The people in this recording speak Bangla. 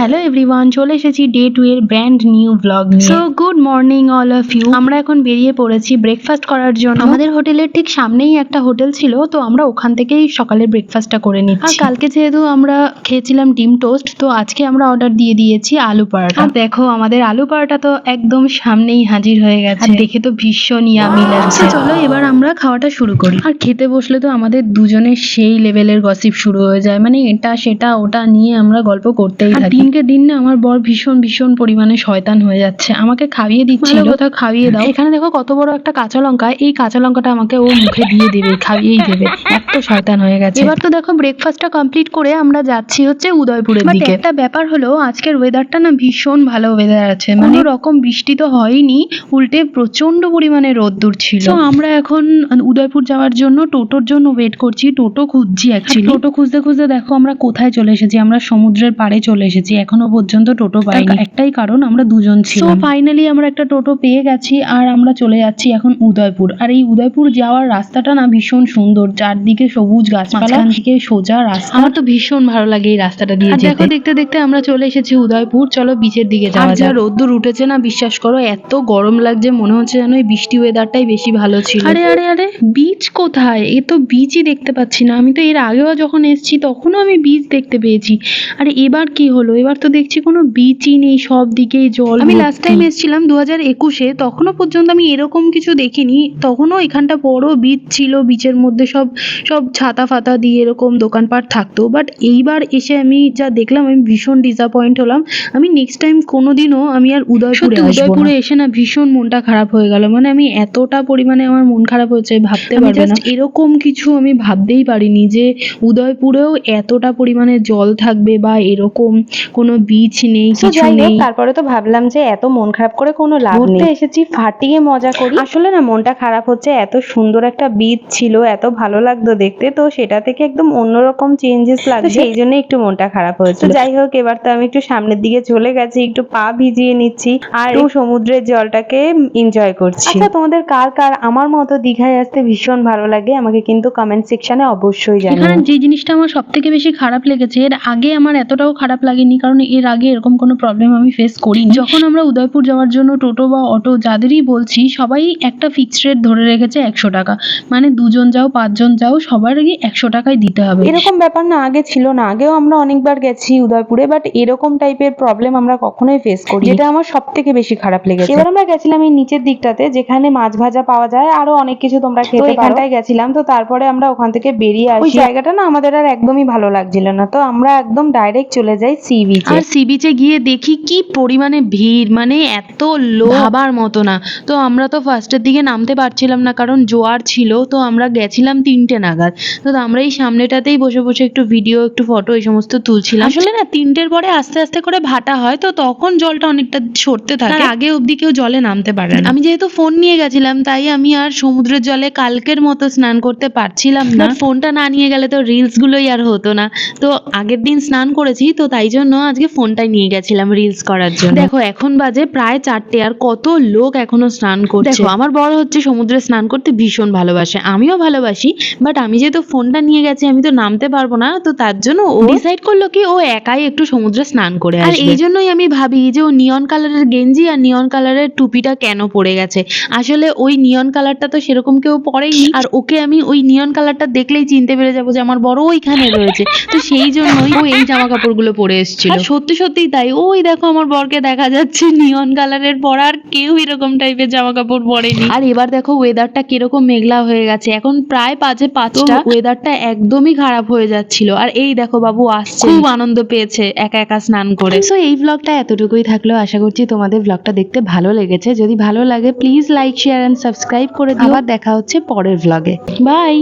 হ্যালো এভরিওয়ান, চলে এসেছি ডে 2 এর ব্র্যান্ড নিউ ব্লগ নিয়ে। So good morning all of you. আমরা এখন বেরিয়ে পড়েছি ব্রেকফাস্ট করার জন্য। আমাদের হোটেলের ঠিক সামনেই একটা হোটেল ছিল, তো আমরা ওখান থেকেই সকালের ব্রেকফাস্টটা করে নিচ্ছি। আর কালকে যেহেতু আমরা খেয়েছিলাম ডিম টোস্ট, তো আজকে আমরা অর্ডার দিয়ে দিয়েছি আলু পরাঠা। আর দেখো আমাদের আলু পরাঠা তো একদম সামনেই হাজির হয়ে গেছে, আর দেখে তো ভীষণ ইয়ামি লাগছে। চলো এবার আমরা খাওয়াটা শুরু করি। আর খেতে বসলে তো আমাদের দুজনের সেই লেভেলের গসিপ শুরু হয়ে যায়, মানে এটা সেটা ওটা নিয়ে আমরা গল্প করতেই থাকি। দিনকে দিন না আমার বর ভীষণ ভীষণ পরিমাণে শয়তান হয়ে যাচ্ছে, আমাকে খাইয়ে দিচ্ছিল, কোথাও খাইয়ে দাও। এখানে দেখো কত বড় একটা কাঁচা লঙ্কা, এই কাঁচা লঙ্কাটা আমাকে ও মুখে দিয়ে দেবে, খাইয়েই দেবে, এত শয়তান হয়ে গেছে। এবার তো দেখো ব্রেকফাস্টটা কমপ্লিট করে আমরা যাচ্ছি হচ্ছে উদয়পুরের দিকে। একটা ব্যাপার হলো আজকের ওয়েদারটা না ভীষণ ভালো ওয়েদার আছে, মানে রকম বৃষ্টি তো হয়নি, উল্টে প্রচন্ড পরিমাণে রোদ্দুর ছিল। তো আমরা এখন উদয়পুর যাওয়ার জন্য টোটোর জন্য ওয়েট করছি, টোটো খুঁজছি অ্যাকচুয়ালি। টোটো খুঁজতে খুঁজতে দেখো আমরা কোথায় চলে এসেছি, আমরা সমুদ্রের পাড়ে চলে এসেছি। এখনো পর্যন্ত টোটো পাইনি, একটাই কারণ আমরা দুজন ছিলাম। তো ফাইনালি আমরা একটা টোটো পেয়ে গেছি, আর আমরা চলে যাচ্ছি এখন উদয়পুর। আর এই উদয়পুর যাওয়ার রাস্তাটা না ভীষণ সুন্দর, চারদিকে সবুজ গাছপালা, থেকে সোজা রাস্তা। আমার তো ভীষণ ভালো লাগে এই রাস্তাটা দিয়ে যেতে। দেখো দেখতে দেখতে আমরা চলে এসেছি উদয়পুর, চলো বিচের দিকে যাওয়া যাক। রোদ্দুর উঠেছে না, বিশ্বাস করো এত গরম লাগছে, মনে হচ্ছে যেন এই বৃষ্টি ওয়েদারটাই বেশি ভালো ছিল। আরে আরে আরে বিচ কোথায়? এ তো বিচই দেখতে পাচ্ছি না। আমি তো এর আগেও যখন এসেছি তখনও আমি বিচ দেখতে পেয়েছি, আর এবার কি হলো? এবার তো দেখছি কোনো বিচই নেই, সব দিকেই জল। আমি লাস্ট টাইম এসেছিলাম 2021-এ, তখনও পর্যন্ত আমি এরকম কিছু দেখিনি। তখনও এখানটা বড় বিচ ছিল, বিচের মধ্যে সব ছাতা ফাতা দিয়ে এরকম দোকানপাট থাকতো, বাট এইবার এসে আমি যা দেখলাম আমি ভীষণ ডিসঅ্যাপয়েন্ট হলাম। আমি নেক্সট টাইম কোনোদিনও আমি আর উদয়পুরে এসে না ভীষণ মনটা খারাপ হয়ে গেল, মানে আমি এতটা পরিমাণে আমার মন খারাপ হয়েছে ভাবতে পারবে না। এরকম কিছু আমি ভাবতেই পারিনি যে উদয়পুরেও এতটা পরিমাণে জল থাকবে বা এরকম কোনো বিচ নেই, কিছু নেই। তারপরে তো ভাবলাম যে এত মন খারাপ করে কোনো লাভ নেই, ঘুরতে এসেছি ফাটিয়ে মজা করি। আসলে না মনটা খারাপ হচ্ছে, এত সুন্দর একটা বিচ ছিল, এত ভালো লাগতো দেখতে, তো সেটা থেকে একদম অন্যরকম চেঞ্জেস লাগছে, সেই জন্য একটু মনটা খারাপ হয়েছে। যাই হোক, এবার তো আমি একটু সামনের দিকে চলে গেছি, একটু পা ভিজিয়ে নিচ্ছি আর একটু সমুদ্রের জলটাকে এনজয় করছি। আচ্ছা, তোমাদের কার কার আমার মতো দীঘায় আসতে ভীষণ ভালো লাগে আমাকে কিন্তু কমেন্ট সেকশনে অবশ্যই জানাও। এখানে যে জিনিসটা আমার সব থেকে বেশি খারাপ লেগেছে, এর আগে আমার এতটাও খারাপ লাগেনি, কারণ এর আগে এরকম কোনো প্রবলেম আমি ফেস করিনি। যখন আমরা উদয়পুর যাওয়ার জন্য টোটো বা অটো যাদেরই বলছি, সবাই একটা ফিক্সড রেট ধরে রেখেছে 100 টাকা, মানে দুজন যাও 5 জন যাও সবারই 100 টাকাই দিতে হবে। এরকম ব্যাপার না আগে ছিল না, আগেও আমরা অনেকবার গেছি উদয়পুরে, বাট এরকম টাইপের প্রবলেম আমরা কখনোই ফেস করি, যেটা আমার সব থেকে বেশি খারাপ লেগেছে। এবার আমরা গেছিলাম এই নিচের দিকটাতে, যেখানে মাছ ভাজা পাওয়া যায়, আরো অনেক কিছু তোমরা খেতে পারো, এখানটায় গেছিলাম। তো তারপরে আমরা ওখান থেকে বেরিয়ে আসি, ওই জায়গাটা না আমাদের আর একদমই ভালো লাগছিল না, তো আমরা একদম ডাইরেক্ট চলে যাই সি বিচে। আর সি বিচে গিয়ে দেখি কি পরিমাণে ভিড়, মানে এত লোক ভাবার মতো না। তো আমরা তো ফার্স্টের দিকে নামতে পারছিলাম না, কারণ জোয়ার ছিল। তো আমরা গেছিলাম 3টে নাগাদ। তো আমরা এই সামনেটাতেই বসে বসে একটু ভিডিও একটু ফটো এই সমস্ত তুলছিলাম। আসলে না 3টের পরে আস্তে আস্তে করে ভাটা হয়, তো তখন জলটা অনেকটা সরতে থাকে, তার আগে অবধি কেউ জলে নামতে পারে না। আমি যেহেতু ফোন নিয়ে গেছিলাম, তাই আমি আর সমুদ্রের জলে কালকের মতো স্নান করতে পারছিলাম না। ফোনটা না নিয়ে গেলে তো রিলস গুলোই আর হতো না। তো আগের দিন স্নান করেছি, তো তাই জন্য আজকে ফোনটাই নিয়ে গেছিলাম রিলস করার জন্য। দেখো এখন বাজে প্রায় 4টে, আর কত লোক এখনো স্নান করছে। দেখো আমার বড় হচ্ছে সমুদ্রে স্নান করতে ভীষণ ভালোবাসে, আমিও ভালোবাসি, বাট আমি যেহেতু ফোনটা নিয়ে গেছি আমি তো নামতে পারবো না, তো তার জন্য ও ডিসাইড করলো কি ও একাই একটু সমুদ্রে স্নান করে আসবে। আর এই জন্যই আমি ভাবি যে ও নিয়ন কালারের গেঞ্জি আর নিয়ন কালারের টুপিটা কেন পরে গেছে। আসলে ওই নিয়ন কালারটা তো সেরকম কেউ পরেনি, আর ওকে আমি ওই নিয়ন কালারটা দেখলেই চিনতে পেরে যাবো যে আমার বড় ওইখানে রয়েছে, তো সেই জন্যই ও এই জামা কাপড়গুলো পরে এসেছিল। আর সত্যি সত্যিই তাই, ওই দেখো আমার বরকে দেখা যাচ্ছে নিয়ন কালারের পরা, আর কেউ এরকম টাইপের জামা কাপড় পরেনি। আর এবার দেখো ওয়েদারটা কিরকম মেঘলা হয়ে গেছে, এখন প্রায় 5:05, ওয়েদারটা একদমই খারাপ হয়ে যাচ্ছিল। আর এই দেখো বাবু আসছে, খুব আনন্দ পেয়েছে একা একা স্নান করে। সো এই ব্লগটা এতটুকুই থাকলো, আশা করছি তোমাদের ব্লগটা দেখতে ভালো লেগেছে। যদি ভালো লাগে please like share and subscribe করে দিও। আবার দেখা হচ্ছে পরের ব্লগে, বাই।